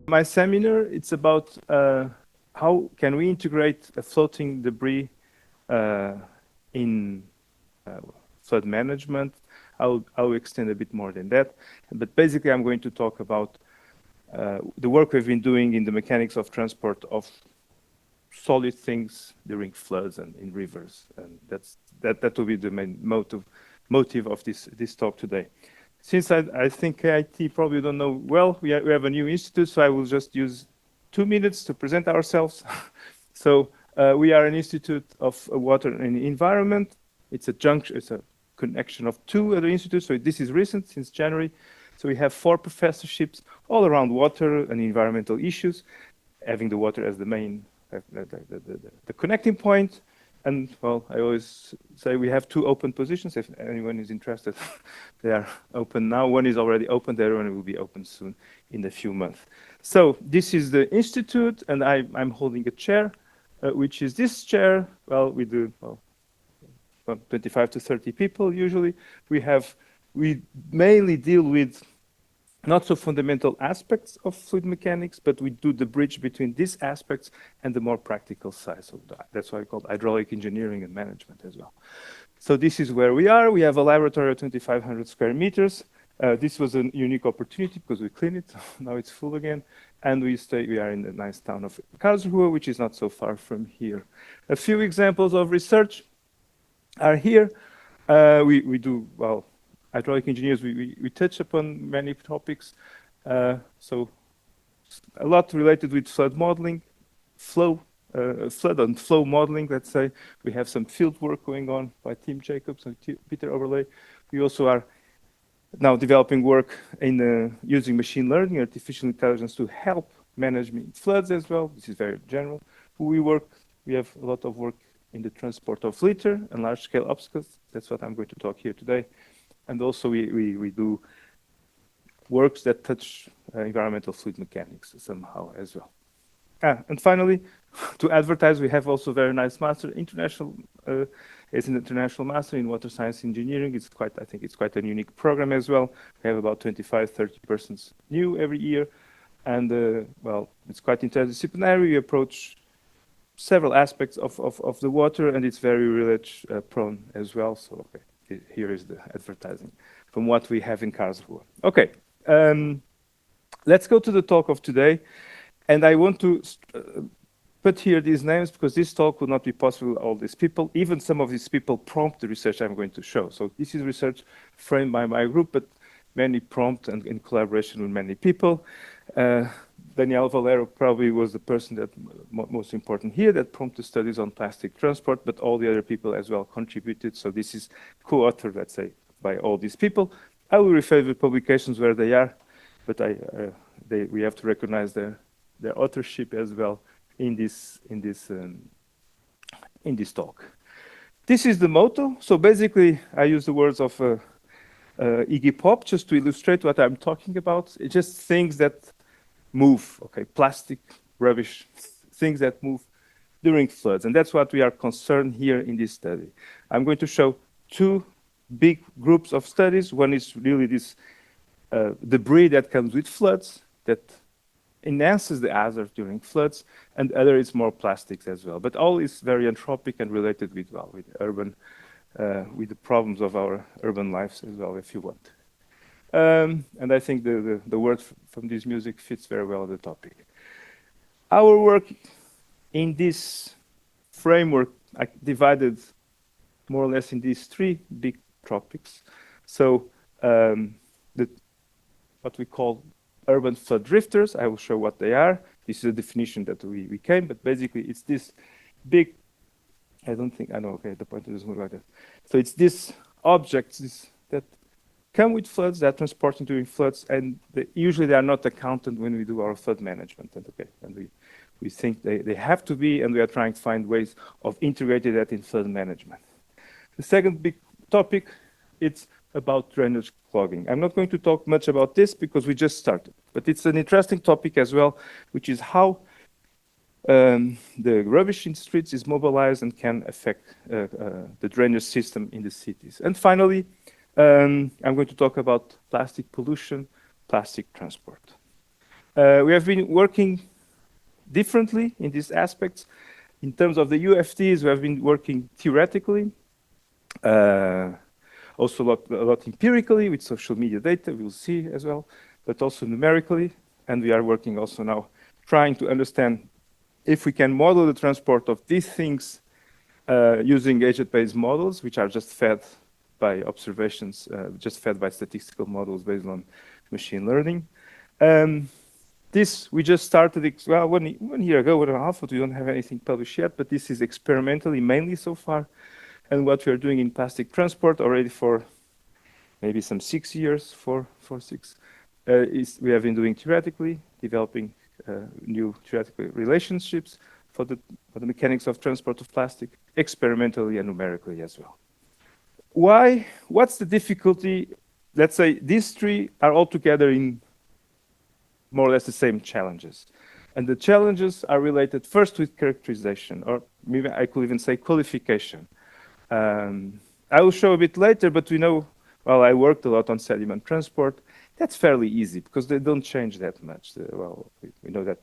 My seminar, it's about how can we integrate floating debris in flood management. I'll extend a bit more than that, but basically I'm going to talk about the work we've been doing in the mechanics of transport of solid things during floods and in rivers, and that will be the main motive of this talk today. Since I think KIT probably don't know well, we have a new institute, so I will just use 2 minutes to present ourselves. So we are an institute of water and environment. It's a junction, it's a connection of 2 other institutes. So this is recent, since January. So we have 4 professorships all around water and environmental issues, having the water as the main, the connecting point. And well, I always say we have 2 open positions. If anyone is interested, they are open now. One is already open, the other one will be open soon in a few months. So this is the institute, and I'm holding a chair, which is this chair. Well, we do from 25 to 30 people usually. We mainly deal with not so fundamental aspects of fluid mechanics, but we do the bridge between these aspects and the more practical side. So that's why I call hydraulic engineering and management as well. So this is where we are. We have a laboratory of 2,500 square meters. This was a unique opportunity because we cleaned it. Now it's full again. And we are in the nice town of Karlsruhe, which is not so far from here. A few examples of research are here. We do, well, hydraulic engineers, we touch upon many topics. So a lot related with flood modeling, flood and flow modeling, let's say. We have some field work going on by Tim Jacobs and Peter Overlay. We also are now developing work in using machine learning, artificial intelligence to help management floods as well. This is very general. We have a lot of work in the transport of litter and large-scale obstacles. That's what I'm going to talk here today. And also we do works that touch environmental fluid mechanics somehow as well. And finally, to advertise, we have also very nice master, it's an international master in water science engineering. I think it's quite a unique program as well. We have about 25, 30 persons new every year. And well, it's quite interdisciplinary. We approach several aspects of the water, and it's very research prone as well. So okay, here is the advertising from what we have in Karlsruhe. Okay, let's go to the talk of today. And I want to put here these names because this talk would not be possible with all these people. Even some of these people prompt the research I'm going to show. So this is research framed by my group, but many prompt and in collaboration with many people. Daniel Valero probably was the person that most important here that prompted studies on plastic transport, but all the other people as well contributed. So this is co-authored, let's say, by all these people. I will refer to the publications where they are, but we have to recognize their authorship as well in this talk. This is the motto. So basically, I use the words of Iggy Pop just to illustrate what I'm talking about. It's just things that move, okay, plastic, rubbish, things that move during floods. And that's what we are concerned here in this study. I'm going to show 2 big groups of studies. One is really this debris that comes with floods that enhances the hazard during floods, and the other is more plastics as well. But all is very anthropic and related with, well, with urban, with the problems of our urban lives as well, if you want. And I think the word from this music fits very well the topic. Our work in this framework, I divided more or less in these 3 big topics. So what we call urban flood drifters, I will show what they are. This is a definition that we came, but basically it's this big, I know, okay, the point doesn't look like that. So it's these objects that come with floods, that are transported during floods, and usually they are not accounted when we do our flood management. And okay, and we think they have to be, and we are trying to find ways of integrating that in flood management. The second big topic, it's about drainage clogging. I'm not going to talk much about this because we just started, but it's an interesting topic as well, which is how the rubbish in the streets is mobilized and can affect the drainage system in the cities. And finally, I'm going to talk about plastic pollution, plastic transport. We have been working differently in these aspects. In terms of the UFTs, we have been working theoretically, also a lot empirically with social media data, we'll see as well, but also numerically. And we are working also now trying to understand if we can model the transport of these things using agent-based models, which are just fed by observations, just fed by statistical models based on machine learning. This, we just started, well, 1 year ago, 1.5, but we don't have anything published yet, but this is experimentally mainly so far. And what we are doing in plastic transport already for maybe some 6 years, 6, is we have been doing theoretically, developing new theoretical relationships for the mechanics of transport of plastic, experimentally and numerically as well. Why? What's the difficulty? Let's say these three are all together in more or less the same challenges. And the challenges are related first with characterization, or maybe I could even say qualification. I will show a bit later, but we know, well, I worked a lot on sediment transport. That's fairly easy because they don't change that much. Well, we know that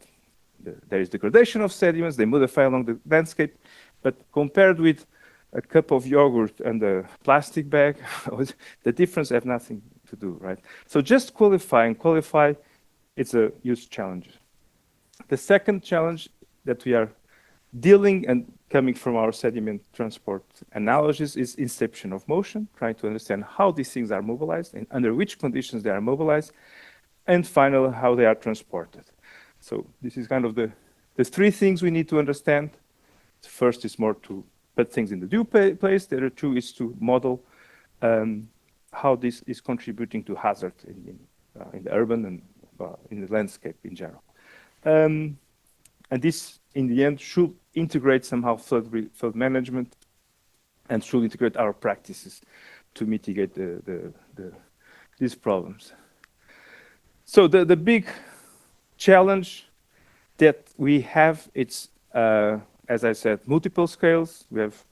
there is degradation of sediments, they modify along the landscape, but compared with a cup of yogurt and a plastic bag, the difference have nothing to do, right? So just qualify, it's a huge challenge. The second challenge that we are dealing and coming from our sediment transport analysis is inception of motion, trying to understand how these things are mobilized and under which conditions they are mobilized, and finally, how they are transported. So this is kind of the three things we need to understand. The first is more to put things in the due place. The other two is to model how this is contributing to hazard in the urban and in the landscape in general. And this, in the end, should integrate somehow flood management and should integrate our practices to mitigate these problems. So the big challenge that we have, it's, as I said, multiple scales. We have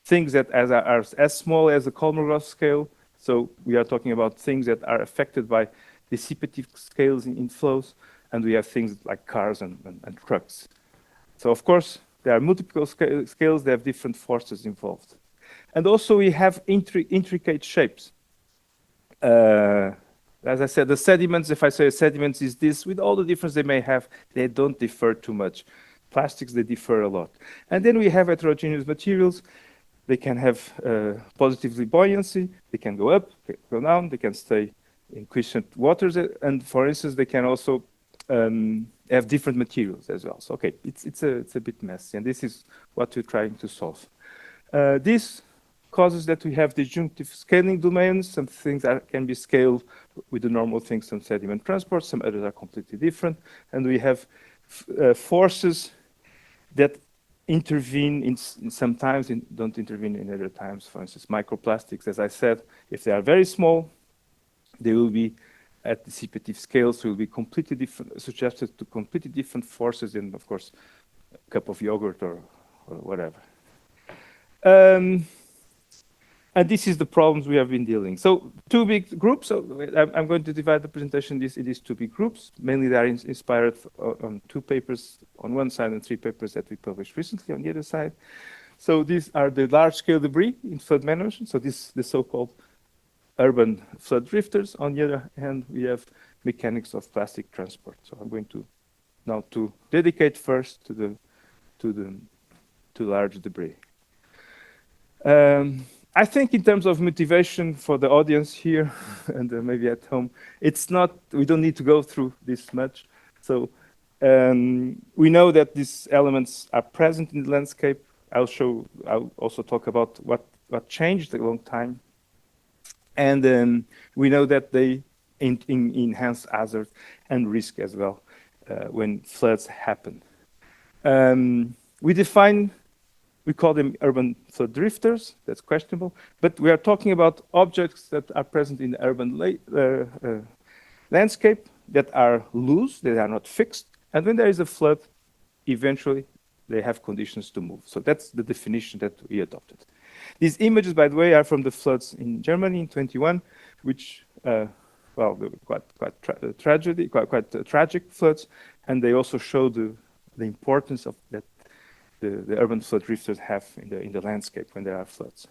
things that are as small as the Kolmogorov scale. So we are talking about things that are affected by dissipative scales in flows, and we have things like cars and trucks. So of course, there are multiple scales, they have different forces involved. And also we have intricate shapes. As I said, the sediments, if I say sediments is this, with all the difference they may have, they don't differ too much. Plastics, they differ a lot. And then we have heterogeneous materials. They can have positively buoyancy, they can go up, go down, they can stay in quiescent waters, and for instance, they can also have different materials as well. So, okay, it's a bit messy, and this is what we're trying to solve. This causes that we have disjunctive scaling domains. Some things can be scaled with the normal things, some sediment transport, some others are completely different, and we have forces that intervene sometimes and don't intervene in other times. For instance, microplastics, as I said, if they are very small, they will be at dissipative scales, will be completely different, suggested to completely different forces in, of course, a cup of yogurt or whatever. And this is the problems we have been dealing. So two big groups. So I'm going to divide the presentation in these two big groups. Mainly they are inspired on 2 papers on one side and 3 papers that we published recently on the other side. So these are the large-scale debris in flood management. So this the so-called urban flood drifters. On the other hand, we have mechanics of plastic transport. So I'm going to now to dedicate first to large debris. I think in terms of motivation for the audience here and maybe at home, it's not, we don't need to go through this much. So we know that these elements are present in the landscape. I'll also talk about what changed a long time. And we know that they enhance hazard and risk as well when floods happen. We call them urban flood drifters, that's questionable, but we are talking about objects that are present in the urban landscape that are loose, they are not fixed, and when there is a flood, eventually they have conditions to move. So that's the definition that we adopted. These images, by the way, are from the floods in Germany in 21, which, well, they were quite tragic floods, and they also show the importance of that the urban flood drifters have in the landscape when there are floods.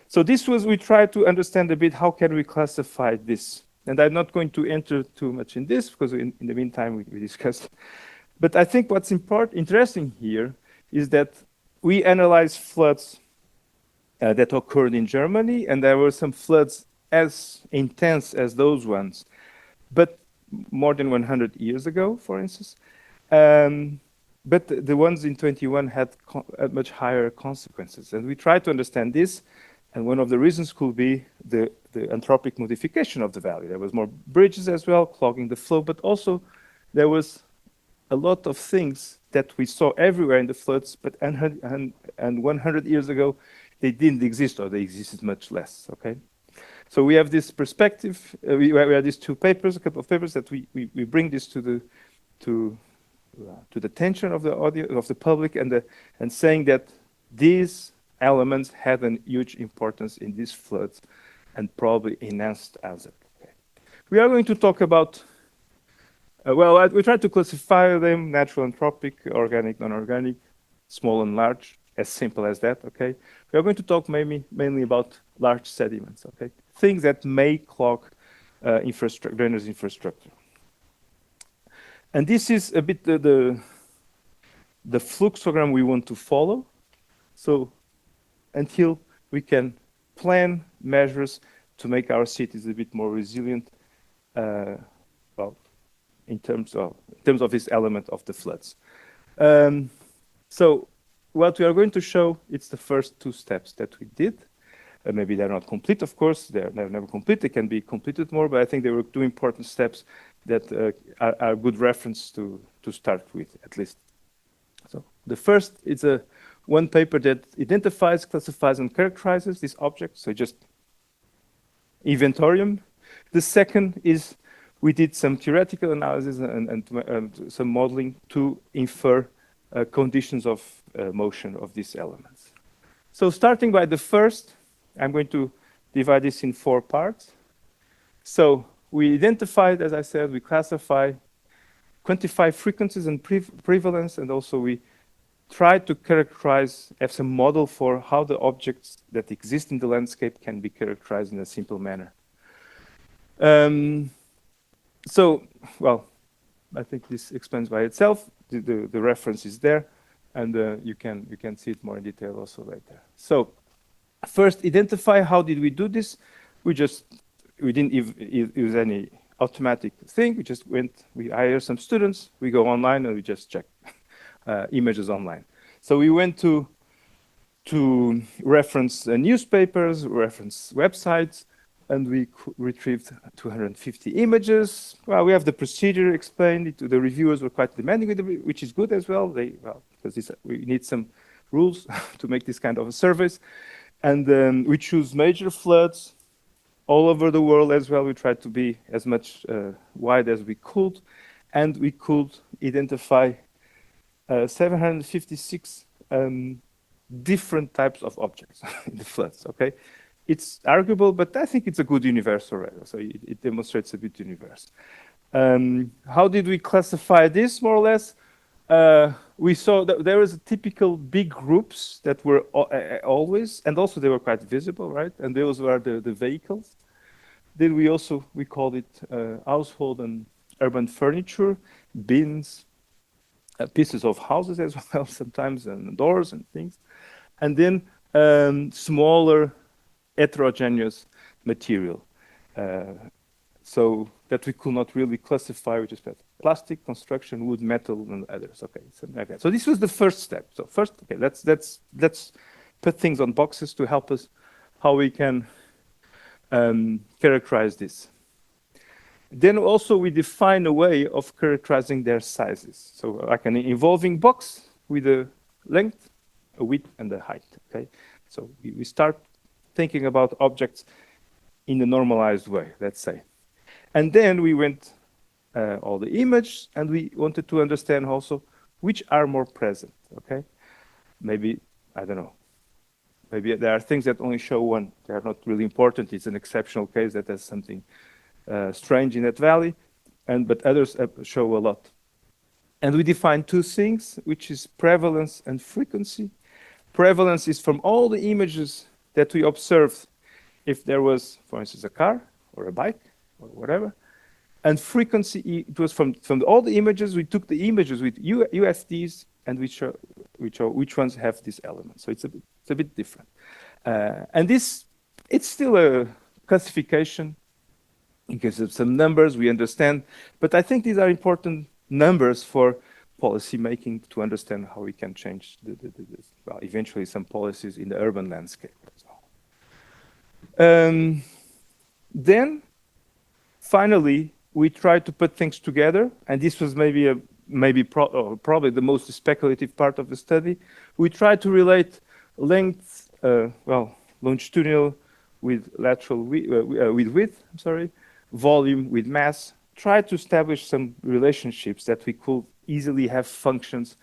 So this was, we tried to understand a bit how can we classify this. And I'm not going to enter too much in this because in the meantime we discussed. But I think what's interesting here is that we analyzed floods that occurred in Germany, and there were some floods as intense as those ones, but more than 100 years ago, for instance. But the ones in 21 had much higher consequences. And we tried to understand this, and one of the reasons could be the anthropic modification of the valley. There was more bridges as well, clogging the flow, but also there was a lot of things that we saw everywhere in the floods, but 100 years ago, they didn't exist, or they existed much less, okay? So we have this perspective, we have these two papers, a couple of papers that we bring this to the attention of the audience, of the public, and saying that these elements had a huge importance in these floods and probably enhanced as it. Okay. We are going to talk about, well, we try to classify them, natural, anthropic, organic, non-organic, small and large, as simple as that, okay? We are going to talk mainly about large sediments, okay? Things that may clog drainage infrastructure. And this is a bit the fluxogram we want to follow. So until we can plan measures to make our cities a bit more resilient, well, in terms of this element of the floods. So what we are going to show, it's the first two steps that we did. Maybe they're not complete, of course. They're never complete. They can be completed more, but I think they were two important steps that are good reference to start with, at least. So the first is one paper that identifies, classifies, and characterizes these objects, so just inventorium. The second is we did some theoretical analysis and some modeling to infer conditions of motion of these elements. So starting by the first, I'm going to divide this in 4 parts. So we identified, as I said, we classify, quantify frequencies and prevalence, and also we try to characterize, have some model for how the objects that exist in the landscape can be characterized in a simple manner. So, well, I think this explains by itself. The reference is there, and you can see it more in detail also later. So, first, identify how did we do this. We didn't use any automatic thing. We just we hire some students, we go online, and we just check images online. So we went to reference newspapers, reference websites, and we retrieved 250 images. Well, we have the procedure explained. The reviewers were quite demanding, which is good as well. Because we need some rules to make this kind of a service. And we choose major floods all over the world as well. We tried to be as much wide as we could. And we could identify 756 different types of objects in the floods, okay? It's arguable, but I think it's a good universe already. So it demonstrates a bit universe. How did we classify this, more or less? We saw that there was a typical big groups that were always, and also they were quite visible, right? And those were the vehicles. Then we called it household and urban furniture, bins, pieces of houses as well sometimes, and doors and things. And then smaller heterogeneous material. So that we could not really classify, which is plastic, construction, wood, metal, and others. Okay, something like that. So this was the first step. So first, okay, let's put things on boxes to help us how we can characterize this. Then also we define a way of characterizing their sizes. So like an evolving box with a length, a width, and a height. Okay, so we start thinking about objects in a normalized way, let's say. And then we went all the image, and we wanted to understand also which are more present, okay? Maybe, I don't know, Maybe there are things that only show one. They are not really important. It's an exceptional case that has something strange in that valley, but others show a lot. And we define two things, which is prevalence and frequency. Prevalence is from all the images that we observed. If there was, for instance, a car or a bike or whatever, and frequency, it was from all the images, we took the images with UFDs and we show which ones have this element. So it's a bit different. And this, it's still a classification in case of some numbers we understand, but I think these are important numbers for policy making to understand how we can change well, eventually some policies in the urban landscape. Then finally, we tried to put things together, and this was probably the most speculative part of the study. We tried to relate length, longitudinal with lateral with width. I'm sorry, volume with mass. Tried to establish some relationships that we could easily have functions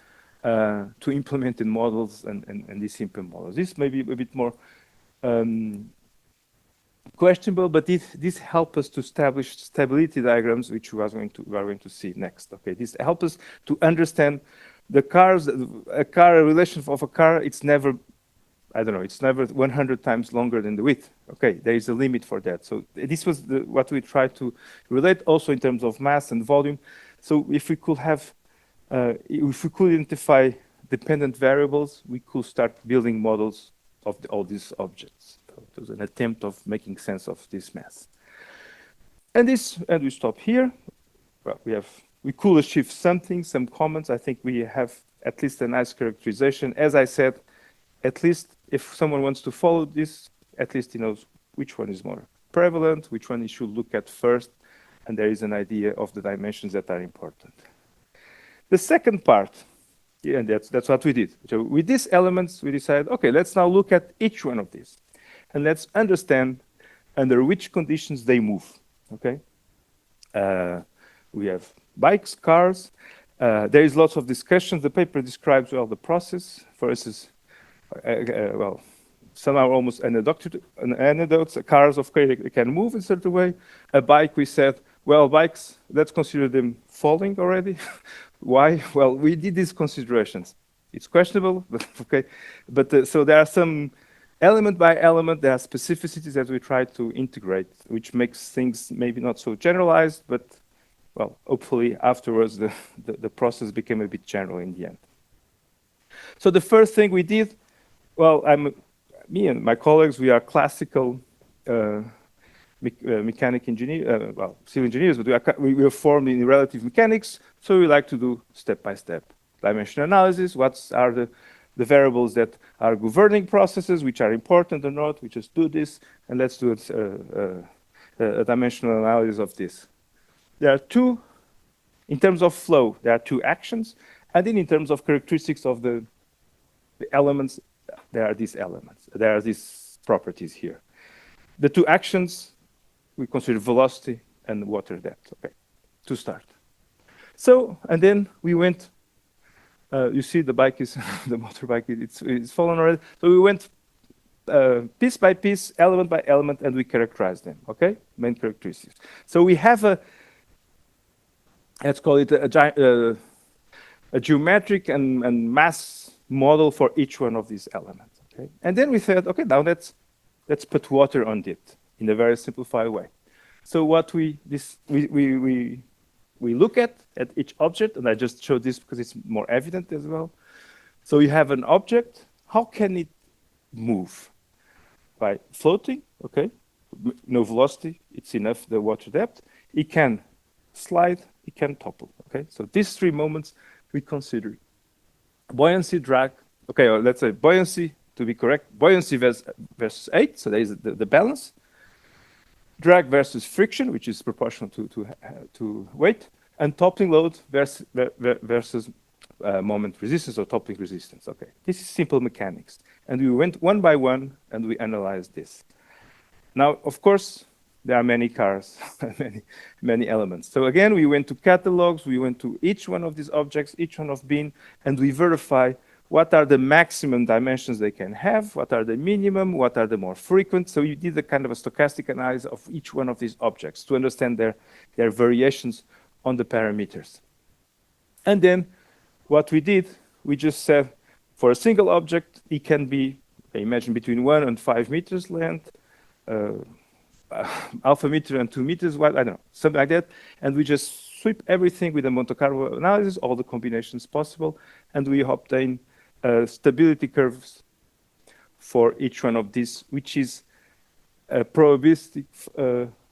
to implement in models and these simple models. This may be a bit more questionable, but this helps us to establish stability diagrams, which we are going to see next. Okay, this helps us to understand the cars. A relation of a car. It's never, I don't know. It's never 100 times longer than the width. Okay, there is a limit for that. So this was what we tried to relate, also in terms of mass and volume. So if we could have, if we could identify dependent variables, we could start building models of all these objects. It was an attempt of making sense of this mass. And we stop here. Well, we could achieve something, some comments. I think we have at least a nice characterization. As I said, at least if someone wants to follow this, at least he knows which one is more prevalent, which one he should look at first, and there is an idea of the dimensions that are important. The second part, yeah, and that's what we did. So with these elements, we decided, okay, let's now look at each one of these. And let's understand under which conditions they move, okay? We have bikes, cars. There is lots of discussions. The paper describes well the process. For instance, well, some are almost anecdotes. Cars, of course, they can move in a certain way. A bike, we said, well, bikes, let's consider them falling already. Why? Well, we did these considerations. It's questionable, but okay. But so there are some element by element, there are specificities that we try to integrate, which makes things maybe not so generalized, but well, hopefully afterwards the process became a bit general in the end. So the first thing we did, well, me and my colleagues, we are classical mechanic engineer, well, civil engineers, but we are formed in relative mechanics, so we like to do step-by-step dimension analysis. What are the variables that are governing processes, which are important or not? We just do this, and let's do a dimensional analysis of this. There are two, in terms of flow, there are two actions, and then in terms of characteristics of the elements, there are these elements. There are these properties here. The two actions, we consider velocity and water depth, okay, to start. So, and then we went, you see the bike is, the motorbike, it's fallen already. So we went piece by piece, element by element, and we characterized them, okay? Main characteristics. So we have let's call it a geometric and mass model for each one of these elements, okay? And then we said, okay, now let's put water on it in a very simplified way. So what we look at each object, and I just showed this because it's more evident as well. So you have an object, how can it move? By floating, okay, no velocity, it's enough, the water depth. It can slide, it can topple, okay? So these three moments we consider. Buoyancy, drag, okay, or let's say buoyancy, to be correct, buoyancy versus 8, so there is the balance. Drag versus friction, which is proportional to weight, and toppling load versus moment resistance or toppling resistance. Okay, this is simple mechanics. And we went one by one and we analyzed this. Now, of course, there are many cars, many elements. So again, we went to catalogs, we went to each one of these objects, each one of bin, and we verify what are the maximum dimensions they can have, what are the minimum, what are the more frequent. So you did a kind of a stochastic analysis of each one of these objects to understand their variations on the parameters. And then what we did, we just said for a single object, it can be, imagine between 1 and 5 meters length, alpha meter and 2 meters wide, I don't know, something like that. And we just sweep everything with a Monte Carlo analysis, all the combinations possible, and we obtain stability curves for each one of these, which is a probabilistic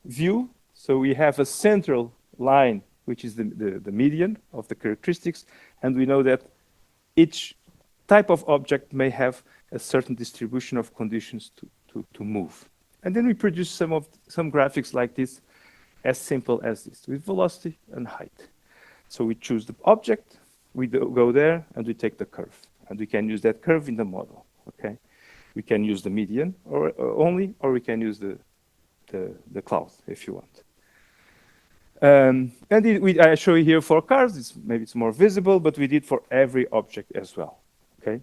view. So we have a central line, which is the median of the characteristics, and we know that each type of object may have a certain distribution of conditions to move. And then we produce some graphics like this, as simple as this, with velocity and height. So we choose the object, we go there, and we take the curve. And we can use that curve in the model, okay? We can use the median only, or we can use the cloud, if you want. And I show you here for cars, maybe it's more visible, but we did for every object as well, okay?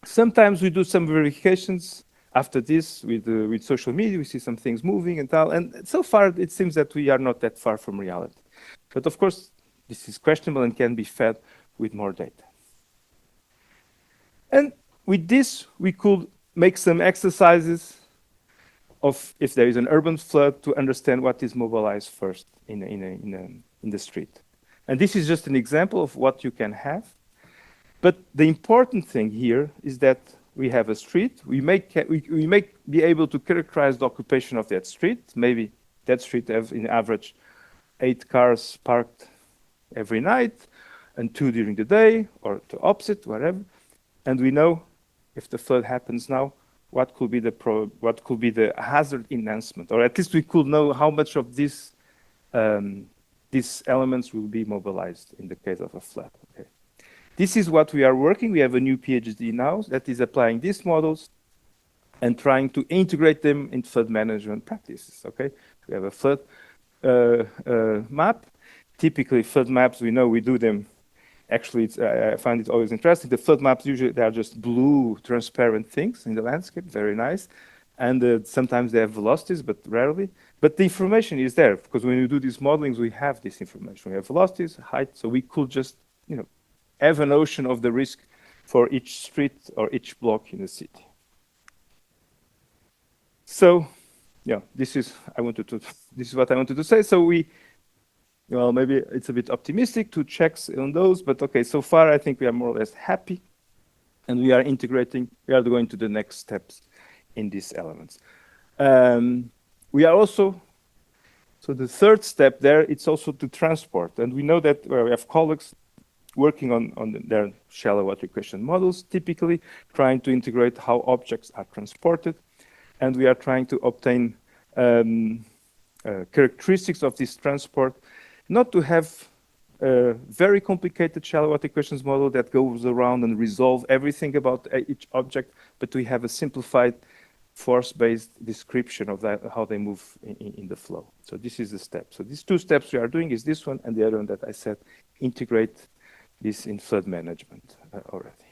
Sometimes we do some verifications after this with social media, we see some things moving and tal, and so far it seems that we are not that far from reality. But of course, this is questionable and can be fed with more data. And with this, we could make some exercises of if there is an urban flood to understand what is mobilized first in the street. And this is just an example of what you can have. But the important thing here is that we have a street. We may be able to characterize the occupation of that street. Maybe that street has, in average, 8 cars parked every night and 2 during the day, or the opposite, whatever. And we know if the flood happens now, what could be the hazard enhancement, or at least we could know how much of these elements will be mobilized in the case of a flood. Okay. This is what we are working. We have a new PhD now that is applying these models and trying to integrate them in flood management practices. Okay, we have a flood map. Typically, flood maps, we know we do them. Actually, I find it always interesting. The flood maps usually they are just blue, transparent things in the landscape. Very nice, and sometimes they have velocities, but rarely. But the information is there because when we do these modelings, we have this information. We have velocities, height, so we could just, have a notion of the risk for each street or each block in the city. So, yeah, this is what I wanted to say. So maybe it's a bit optimistic to checks on those, but okay, so far I think we are more or less happy, and we are going to the next steps in these elements. We are also, so the third step there, it's also to transport, and we know that we have colleagues working on their shallow water equation models, typically trying to integrate how objects are transported, and we are trying to obtain characteristics of this transport, not to have a very complicated shallow water equations model that goes around and resolve everything about each object, but we have a simplified force-based description of how they move in the flow. So this is the step. So these 2 steps we are doing is this one and the other one that I said, integrate this in flood management already.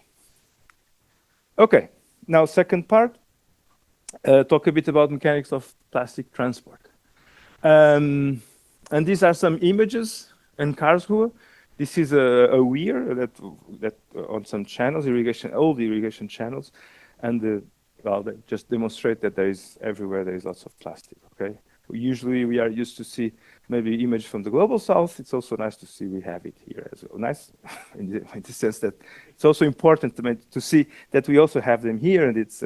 Okay, now second part, talk a bit about mechanics of plastic transport. And these are some images in Karlsruhe. This is a weir that on some channels, old irrigation channels, and they just demonstrate that everywhere there is lots of plastic. Okay, usually we are used to see maybe image from the global south. It's also nice to see we have it here as well. Nice in the sense that it's also important to see that we also have them here, and it's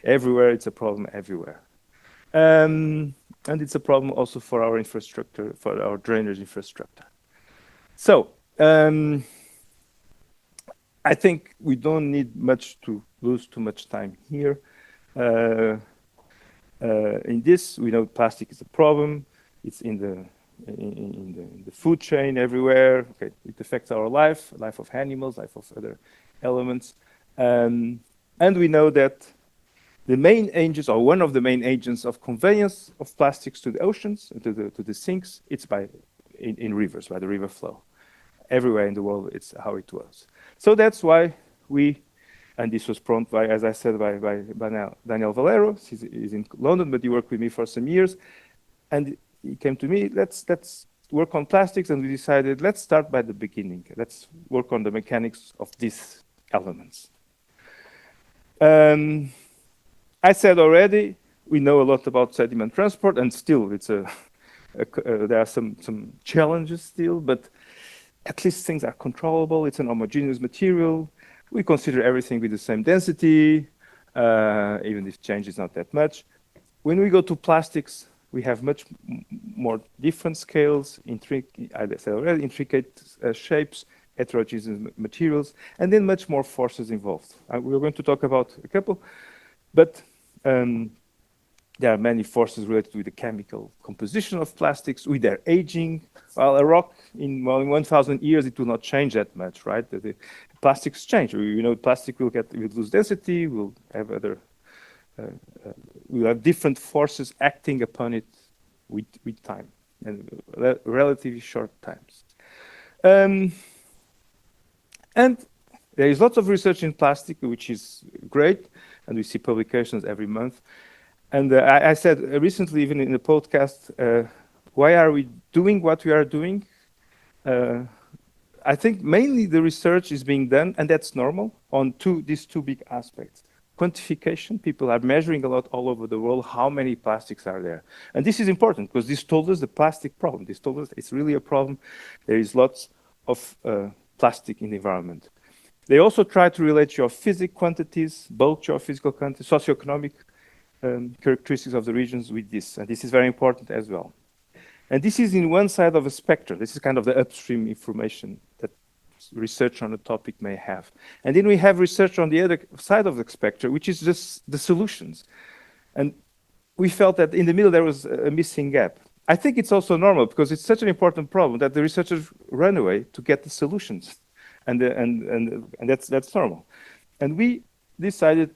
everywhere. It's a problem everywhere. And it's a problem also for our infrastructure, for our drainage infrastructure. So I think we don't need to lose too much time here. In this, we know plastic is a problem. It's in the food chain everywhere. Okay, it affects our life of animals, life of other elements, and we know that the main agents, or one of the main agents of conveyance of plastics to the oceans, to the sinks, it's in rivers, by the river flow. Everywhere in the world, it's how it was. So that's why we And this was prompted by, as I said, by Daniel Valero. He's in London, but he worked with me for some years. And he came to me, let's work on plastics. And we decided, let's start by the beginning. Let's work on the mechanics of these elements. I said already, we know a lot about sediment transport, and still it's there are some challenges still, but at least things are controllable. It's an homogeneous material. We consider everything with the same density, even if change is not that much. When we go to plastics, we have much more different scales, intricate shapes, heterogeneous materials, and then much more forces involved. We're going to talk about a couple, but there are many forces related with the chemical composition of plastics, with their aging. Well, a rock in 1,000 years, it will not change that much, right? The plastics change. You know, plastic will lose density, will have other, will have different forces acting upon it with time, and relatively short times. And there is lots of research in plastic, which is great, and we see publications every month. And I said recently, even in the podcast, why are we doing what we are doing? I think mainly the research is being done, and that's normal, on these two big aspects. Quantification, people are measuring a lot all over the world how many plastics are there. And this is important, because this told us the plastic problem. This told us it's really a problem. There is lots of plastic in the environment. They also try to relate geophysical quantities, bulk geophysical quantities, socioeconomic characteristics of the regions with this. And this is very important as well. And this is in one side of a spectrum. This is kind of the upstream information that research on a topic may have. And then we have research on the other side of the spectrum, which is just the solutions. And we felt that in the middle there was a missing gap. I think it's also normal, because it's such an important problem that the researchers run away to get the solutions. And that's normal. And we decided,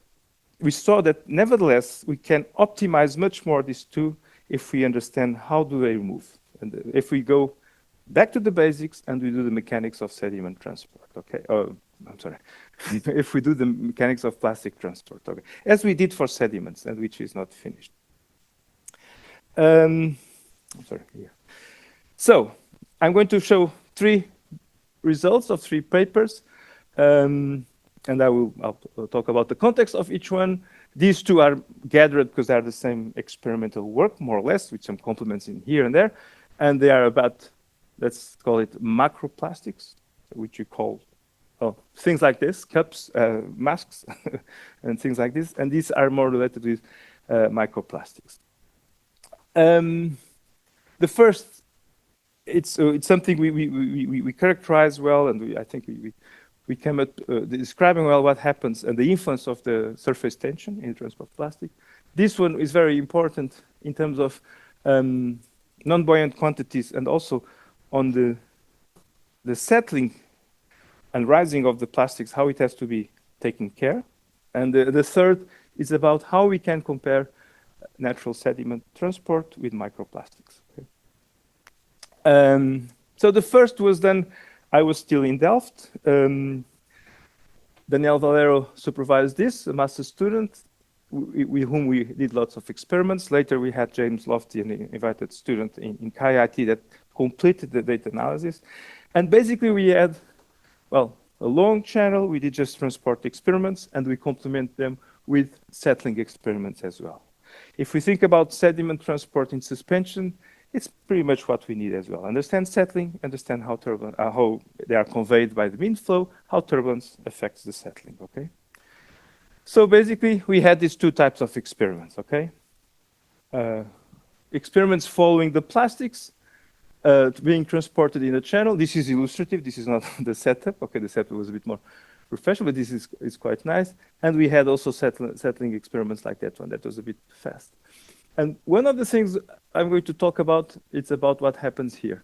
we saw that nevertheless, we can optimize much more these two if we understand how do they move. And if we go back to the basics and we do the mechanics of sediment transport, okay? Oh, I'm sorry. If we do the mechanics of plastic transport, okay? As we did for sediments, and which is not finished. I'm sorry, here. So, I'm going to show 3 results of 3 papers. And I'll talk about the context of each one. These 2 are gathered because they are the same experimental work, more or less, with some complements in here and there. And they are about, let's call it macroplastics, which you call things like this, cups, masks, and things like this. And these are more related with microplastics. The first, it's something we characterize well, and I think we came at describing well what happens and the influence of the surface tension in transport of plastic. This one is very important in terms of non-buoyant quantities, and also on the settling and rising of the plastics, how it has to be taken care. And the third is about how we can compare natural sediment transport with microplastics. Okay. So the first was done, I was still in Delft. Daniel Valero supervised this, a master's student with whom we did lots of experiments. Later we had James Lofty, an invited student in KIT, that completed the data analysis. And basically we had, well, a long channel. We did just transport experiments, and we complement them with settling experiments as well. If we think about sediment transport in suspension, it's pretty much what we need as well. Understand settling, understand how they are conveyed by the wind flow, how turbulence affects the settling, okay? So basically, we had these 2 types of experiments, okay? Experiments following the plastics being transported in a channel. This is illustrative, this is not the setup. Okay, the setup was a bit more professional, but this is quite nice. And we had also settling experiments like that one, that was a bit fast. And one of the things I'm going to talk about, it's about what happens here.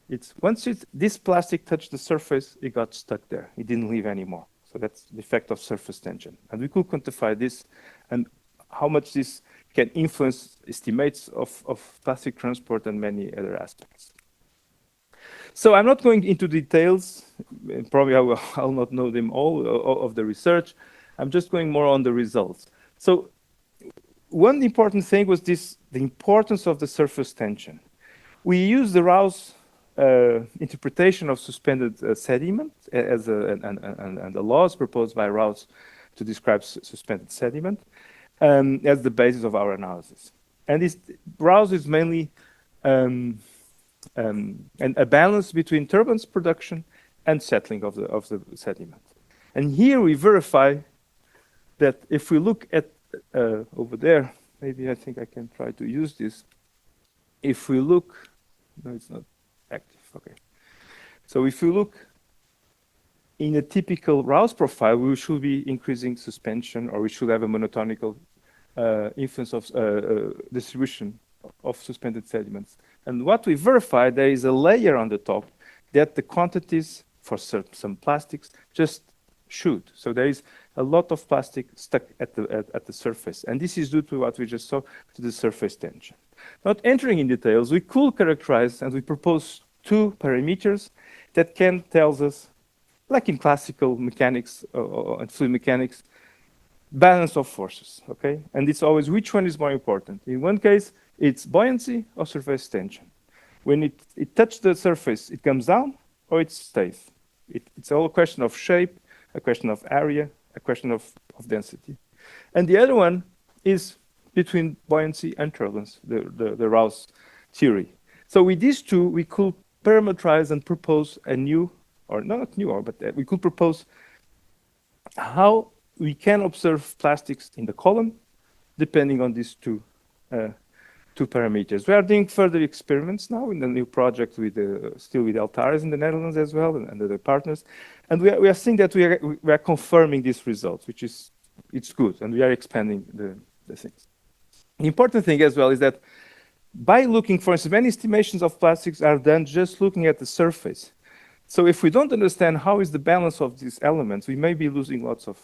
It's once this plastic touched the surface, it got stuck there. It didn't leave anymore. So that's the effect of surface tension. And we could quantify this and how much this can influence estimates of plastic transport and many other aspects. So I'm not going into details. Probably I'll not know them all of the research. I'm just going more on the results. So one important thing was this, the importance of the surface tension. We use the Rouse interpretation of suspended sediment as and the laws proposed by Rouse to describe suspended sediment as the basis of our analysis. And this Rouse is mainly and a balance between turbulence production and settling of the sediment. And here we verify that if we look at over there, maybe I think I can try to use this. If we look, no, it's not active, okay. So if you look in a typical Rouse profile, we should be increasing suspension, or we should have a monotonical influence of distribution of suspended sediments. And what we verified, there is a layer on the top that the quantities for some plastics just shoot. So there is a lot of plastic stuck at the surface. And this is due to what we just saw, to the surface tension. Not entering in details, we could characterize and we propose two parameters that can tell us, like in classical mechanics and fluid mechanics, balance of forces, okay? And it's always which one is more important. In one case, it's buoyancy or surface tension. When it touches the surface, it comes down or it stays. It's all a question of shape, a question of area, a question of density. And the other one is between buoyancy and turbulence, the Rouse theory. So with these two, we could parameterize and propose a new, or not new, but we could propose how we can observe plastics in the column depending on these two parameters. We are doing further experiments now in the new project with still with Altares in the Netherlands as well and other partners. And we are seeing that we are confirming these results, which is, it's good, and we are expanding the things. The important thing as well is that by looking, for instance, many estimations of plastics are done just looking at the surface. So if we don't understand how is the balance of these elements, we may be losing lots of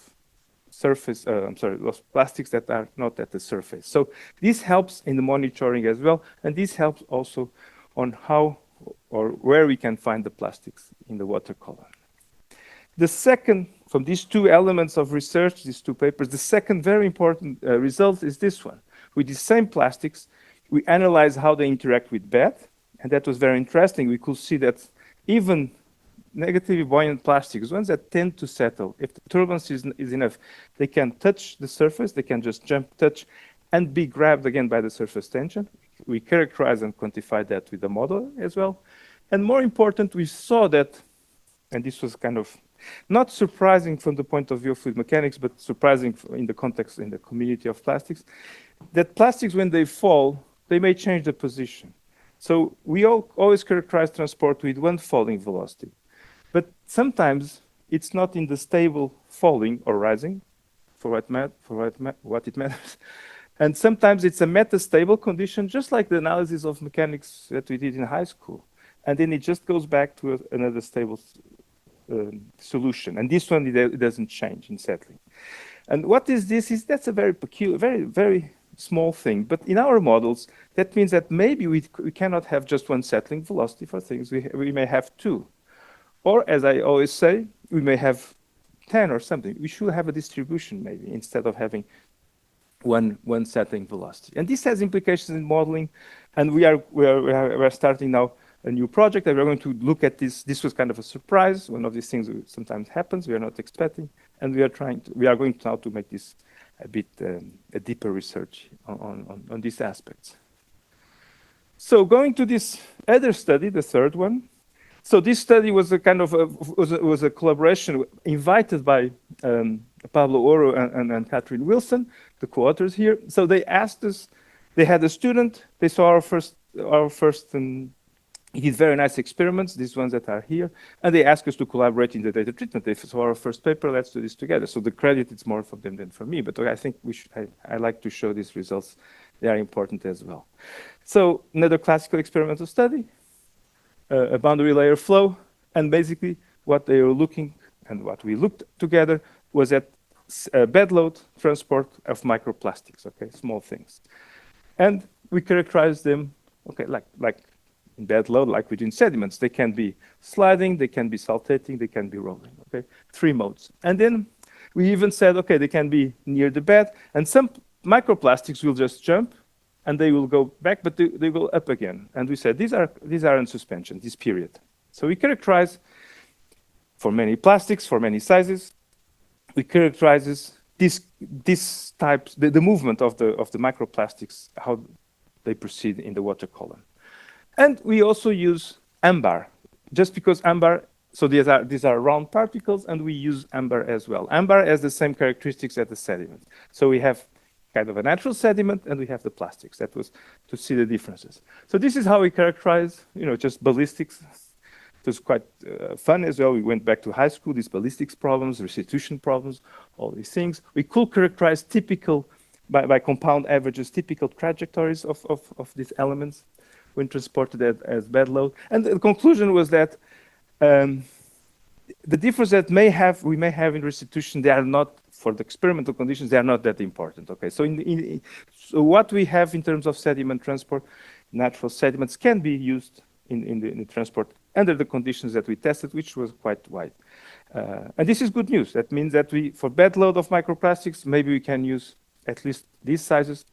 plastics that are not at the surface. So this helps in the monitoring as well, and this helps also on how or where we can find the plastics in the water column. The second, from these two elements of research, these two papers, the second very important result is this one. With the same plastics, we analyze how they interact with bed, and that was very interesting. We could see that even negatively buoyant plastics, ones that tend to settle, if the turbulence is enough, they can touch the surface, they can just jump, touch, and be grabbed again by the surface tension. We characterize and quantify that with the model as well. And more important, we saw that, and this was kind of not surprising from the point of view of fluid mechanics, but surprising in the context, in the community of plastics, that plastics, when they fall, they may change the position. So we always characterize transport with one falling velocity. But sometimes it's not in the stable falling or rising, for what it matters. And sometimes it's a metastable condition, just like the analysis of mechanics that we did in high school. And then it just goes back to another stable solution. And this one, it doesn't change in settling. And what is this? That's a very peculiar, very, very small thing. But in our models, that means that maybe we cannot have just one settling velocity for things. We may have two. Or, as I always say, we may have 10 or something. We should have a distribution, maybe, instead of having one settling velocity. And this has implications in modeling. And we are starting now a new project that we're going to look at this. This was kind of a surprise. One of these things sometimes happens. We are not expecting. And we are going now to make this a bit a deeper research on these aspects. So going to this other study, the third one. So this study was a kind of was a collaboration invited by Pablo Oro and Catherine Wilson, the co-authors here. So they asked us, they had a student, they saw our first he did very nice experiments, these ones that are here, and they asked us to collaborate in the data treatment. They saw our first paper, let's do this together. So the credit is more for them than for me, but I think I like to show these results. They are important as well. So another classical experimental study, a boundary layer flow, and basically what they were looking and what we looked together was at bed load transport of microplastics, okay, small things. And we characterize them, okay, like in bed load, like within sediments. They can be sliding, they can be saltating, they can be rolling, okay? 3 modes. And then We even said, okay, they can be near the bed, and some microplastics will just jump, and they will go back, but they go up again. And we said, these are in suspension, this period. So we characterize for many plastics, for many sizes, we characterize this types, the movement of the microplastics, how they proceed in the water column. And we also use amber, just because amber, so these are round particles, and we use amber as well. Amber has the same characteristics as the sediment. So we have kind of a natural sediment, and we have the plastics. That was to see the differences. So this is how we characterize, just ballistics. It was quite fun as well. We went back to high school, these ballistics problems, restitution problems, all these things. We could characterize typical, by compound averages, typical trajectories of these elements when transported as bed load. And the conclusion was that the difference that we may have in restitution, they are not, for the experimental conditions, they are not that important. Okay, so so what we have in terms of sediment transport, natural sediments can be used in the transport under the conditions that we tested, which was quite wide. And this is good news. That means that for bed load of microplastics, maybe we can use at least these sizes.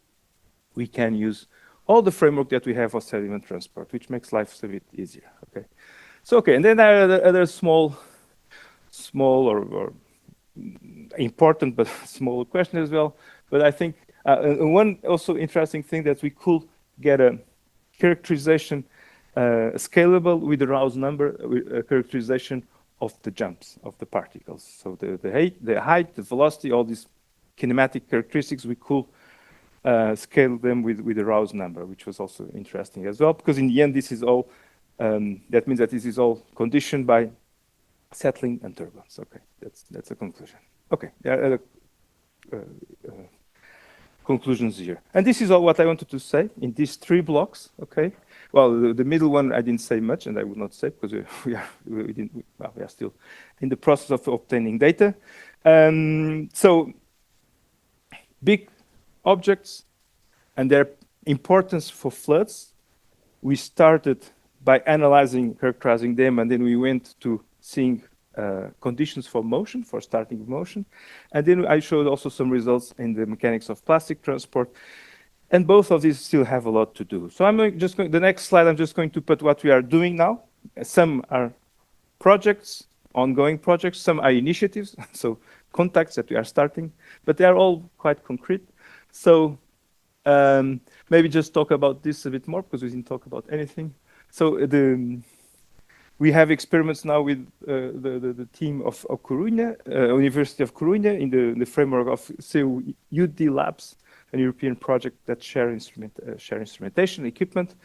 We can use all the framework that we have for sediment transport, which makes life a bit easier. Okay, so okay, and then there are other small or important but small question as well. But I think one also interesting thing that we could get a characterization scalable with the Rouse number characterization of the jumps of the particles. So the height, the velocity, all these kinematic characteristics, we could scale them with the Rouse number, which was also interesting as well, because in the end, this is all, that means that this is all conditioned by settling and turbulence. Okay, that's a conclusion. Okay, there are conclusions here. And this is all what I wanted to say in these 3 blocks, okay? Well, the middle one I didn't say much, and I will not say, because we are still in the process of obtaining data. So big objects and their importance for floods, we started by analyzing, characterizing them, and then we went to seeing conditions for motion, for starting motion. And then I showed also some results in the mechanics of plastic transport. And both of these still have a lot to do. So I'm just going, the next slide, I'm just going to put what we are doing now. Some are projects, ongoing projects, some are initiatives, so contacts that we are starting, but they are all quite concrete. So maybe just talk about this a bit more, because we didn't talk about anything. So we have experiments now with the team of Coruña, University of Coruña, in the framework of CEU-UD Labs, an European project that share instrumentation equipment.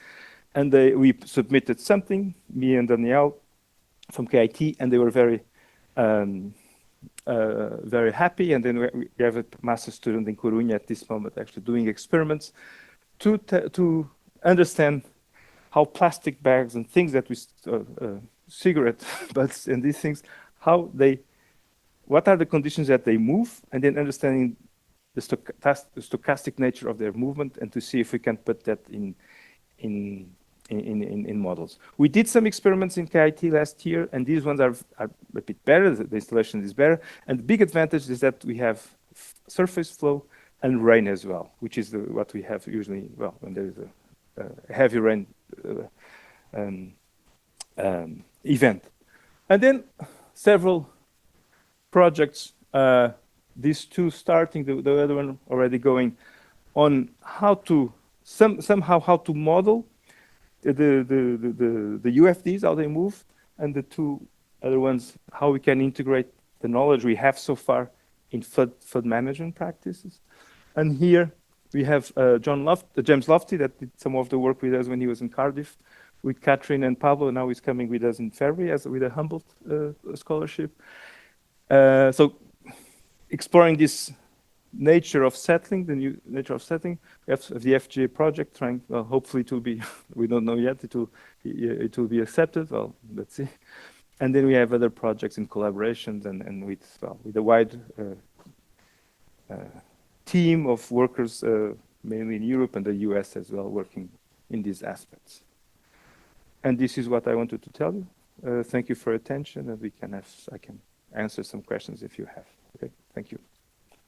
And we submitted something, me and Danielle from KIT, and they were very happy. And then we have a master student in Coruña at this moment actually doing experiments to understand how plastic bags and things that we, cigarette butts and these things, what are the conditions that they move, and then understanding the stochastic nature of their movement, and to see if we can put that in models. We did some experiments in KIT last year, and these ones are a bit better. The installation is better, and the big advantage is that we have surface flow and rain as well, which is what we have usually. Well, when there is a heavy rain event, and then several projects. These 2 starting, the other one already going on how to somehow how to model the UFDs, how they move, and the 2 other ones how we can integrate the knowledge we have so far in flood management practices. And here we have James Lofty, that did some of the work with us when he was in Cardiff, with Catherine and Pablo. Now he's coming with us in February with a Humboldt scholarship. So exploring this nature of settling, the new nature of settling. We have the FGA project trying, well, hopefully it will be, we don't know yet, it will be accepted. Well, let's see. And then we have other projects in collaborations and with a wide team of workers, mainly in Europe and the US as well, working in these aspects. And this is what I wanted to tell you. Thank you for your attention, and I can answer some questions if you have. Okay. Thank you.